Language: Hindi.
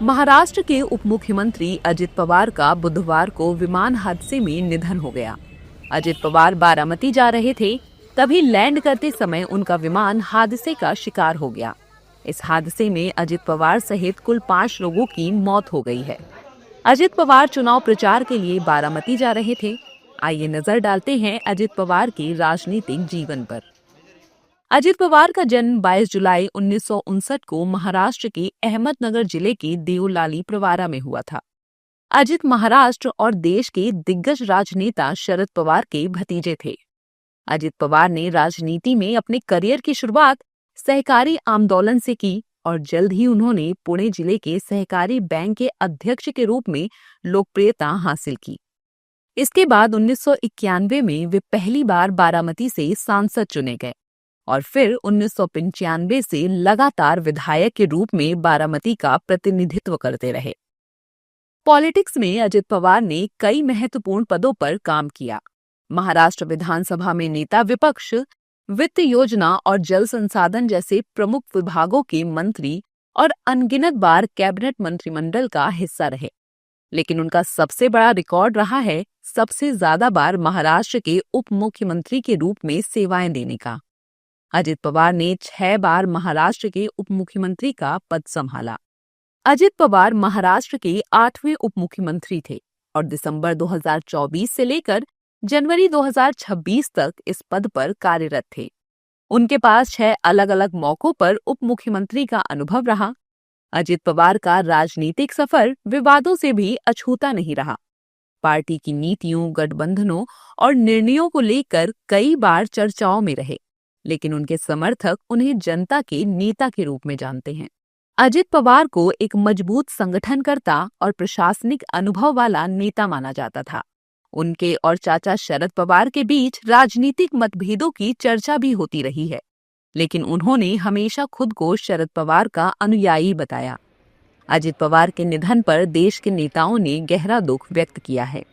महाराष्ट्र के उप मुख्यमंत्री अजित पवार का बुधवार को विमान हादसे में निधन हो गया। अजित पवार बारामती जा रहे थे, तभी लैंड करते समय उनका विमान हादसे का शिकार हो गया। इस हादसे में अजित पवार सहित कुल 5 लोगों की मौत हो गई है। अजित पवार चुनाव प्रचार के लिए बारामती जा रहे थे। आइए नजर डालते हैं अजित पवार के राजनीतिक जीवन पर। अजित पवार का जन्म 22 जुलाई 1959 को महाराष्ट्र के अहमदनगर जिले के देवलाली प्रवारा में हुआ था। अजित महाराष्ट्र और देश के दिग्गज राजनेता शरद पवार के भतीजे थे। अजित पवार ने राजनीति में अपने करियर की शुरुआत सहकारी आंदोलन से की और जल्द ही उन्होंने पुणे जिले के सहकारी बैंक के अध्यक्ष के रूप में लोकप्रियता हासिल की। इसके बाद 1991 में वे पहली बार बारामती से सांसद चुने गए और फिर 1995 से लगातार विधायक के रूप में बारामती का प्रतिनिधित्व करते रहे। पॉलिटिक्स में अजित पवार ने कई महत्वपूर्ण पदों पर काम किया। महाराष्ट्र विधानसभा में नेता विपक्ष, वित्त योजना और जल संसाधन जैसे प्रमुख विभागों के मंत्री और अनगिनत बार कैबिनेट मंत्रिमंडल का हिस्सा रहे। लेकिन उनका सबसे बड़ा रिकॉर्ड रहा है सबसे ज्यादा बार महाराष्ट्र के उप मुख्यमंत्री के रूप में सेवाएं देने का। अजित पवार ने 6 बार महाराष्ट्र के उप मुख्यमंत्री का पद संभाला। अजित पवार महाराष्ट्र के 8वें उप मुख्यमंत्री थे और दिसंबर 2024 से लेकर जनवरी 2026 तक इस पद पर कार्यरत थे। उनके पास 6 अलग अलग मौकों पर उप मुख्यमंत्री का अनुभव रहा। अजित पवार का राजनीतिक सफर विवादों से भी अछूता नहीं रहा। पार्टी की नीतियों, गठबंधनों और निर्णयों को लेकर कई बार चर्चाओं में रहे, लेकिन उनके समर्थक उन्हें जनता के नेता के रूप में जानते हैं। अजित पवार को एक मजबूत संगठनकर्ता और प्रशासनिक अनुभव वाला नेता माना जाता था। उनके और चाचा शरद पवार के बीच राजनीतिक मतभेदों की चर्चा भी होती रही है, लेकिन उन्होंने हमेशा खुद को शरद पवार का अनुयायी बताया। अजित पवार के निधन पर देश के नेताओं ने गहरा दुख व्यक्त किया है।